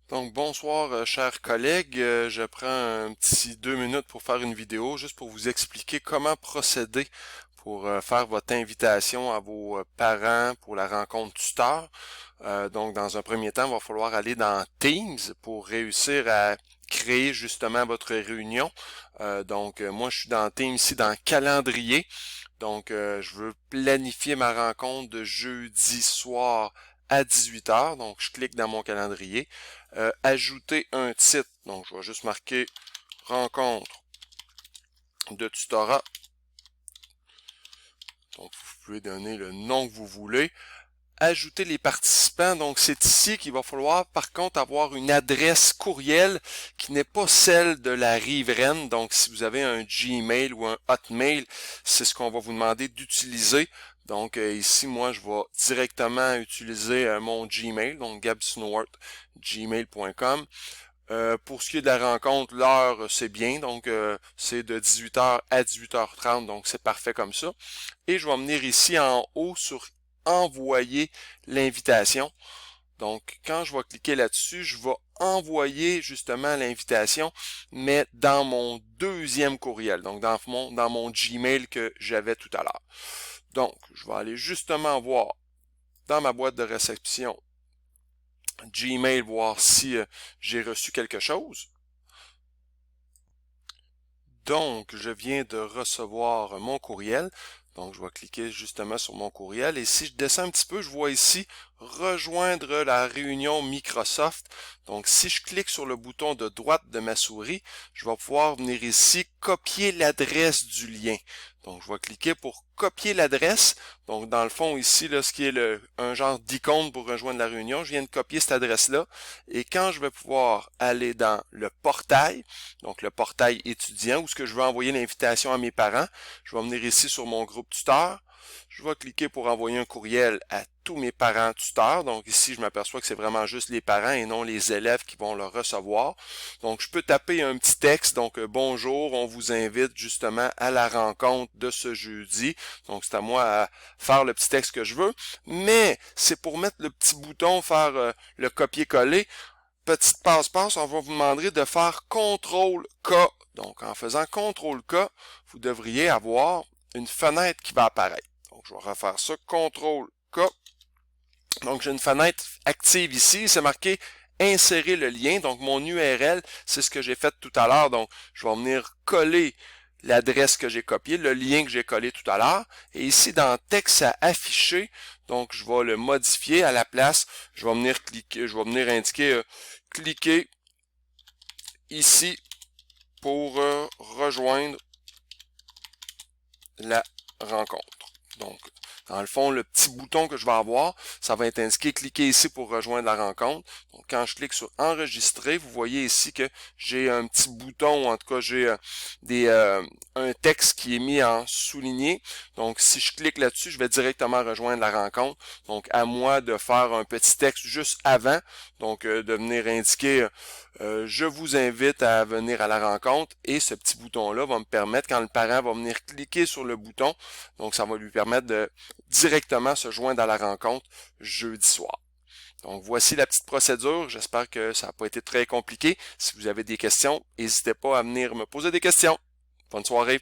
Donc bonsoir chers collègues, je prends un petit 2 minutes pour faire une vidéo juste pour vous expliquer comment procéder pour faire votre invitation à vos parents pour la rencontre tuteur. Donc dans un premier temps, il va falloir aller dans Teams pour réussir à créer justement votre réunion. Moi je suis dans Teams ici dans Calendrier. Je veux planifier ma rencontre de jeudi soir à 18 heures. Donc, je clique dans mon calendrier. Ajouter un titre. Donc, je vais juste marquer rencontre de tutorat. Donc, vous pouvez donner le nom que vous voulez. Ajouter les participants. Donc, c'est ici qu'il va falloir, par contre, avoir une adresse courriel qui n'est pas celle de la riveraine. Donc, si vous avez un Gmail ou un Hotmail, c'est ce qu'on va vous demander d'utiliser. Donc, ici, moi, je vais directement utiliser mon Gmail, donc gabsnowart@gmail.com. Pour ce qui est de la rencontre, l'heure, c'est bien. Donc, c'est de 18h à 18h30. Donc, c'est parfait comme ça. Et je vais venir ici en haut sur envoyer l'invitation. Donc, quand je vais cliquer là-dessus, je vais envoyer justement l'invitation, mais dans mon deuxième courriel, donc dans mon Gmail que j'avais tout à l'heure. Donc, je vais aller justement voir dans ma boîte de réception Gmail, voir si j'ai reçu quelque chose. Donc, je viens de recevoir mon courriel. Donc, je vais cliquer justement sur mon courriel. Et si je descends un petit peu, je vois ici rejoindre la réunion Microsoft. Donc, si je clique sur le bouton de droite de ma souris, je vais pouvoir venir ici copier l'adresse du lien. Donc, je vais cliquer pour copier l'adresse. Donc, dans le fond, ici, là, ce qui est un genre d'icône pour rejoindre la réunion, je viens de copier cette adresse-là. Et quand je vais pouvoir aller dans le portail, donc le portail étudiant, où ce que je veux envoyer l'invitation à mes parents, je vais venir ici sur mon groupe tuteur. Je vais cliquer pour envoyer un courriel à tous mes parents tuteurs. Donc ici, je m'aperçois que c'est vraiment juste les parents et non les élèves qui vont le recevoir. Donc je peux taper un petit texte. Donc bonjour, on vous invite justement à la rencontre de ce jeudi. Donc c'est à moi à faire le petit texte que je veux. Mais c'est pour mettre le petit bouton, faire le copier-coller. Petite passe-passe, on va vous demander de faire CTRL-K. Donc, en faisant CTRL-K, vous devriez avoir une fenêtre qui va apparaître. Donc, je vais refaire ça, CTRL-K. Donc, j'ai une fenêtre active ici, c'est marqué insérer le lien. Donc, mon URL, c'est ce que j'ai fait tout à l'heure. Donc, je vais venir coller l'adresse que j'ai copiée, le lien que j'ai collé tout à l'heure. Et ici, dans texte à afficher, donc je vais le modifier à la place. Je vais venir cliquer, je vais venir indiquer cliquez ici pour rejoindre la rencontre. Donc, dans le fond, le petit bouton que je vais avoir, ça va être indiqué cliquez ici pour rejoindre la rencontre. Donc, quand je clique sur enregistrer, vous voyez ici que j'ai un petit bouton, ou en tout cas, j'ai un texte qui est mis en souligné. Donc, si je clique là-dessus, je vais directement rejoindre la rencontre. Donc, à moi de faire un petit texte juste avant. Donc, de venir indiquer je vous invite à venir à la rencontre et ce petit bouton-là va me permettre, quand le parent va venir cliquer sur le bouton, donc ça va lui permettre de directement se joindre à la rencontre jeudi soir. Donc voici la petite procédure. J'espère que ça n'a pas été très compliqué. Si vous avez des questions, n'hésitez pas à venir me poser des questions. Bonne soirée.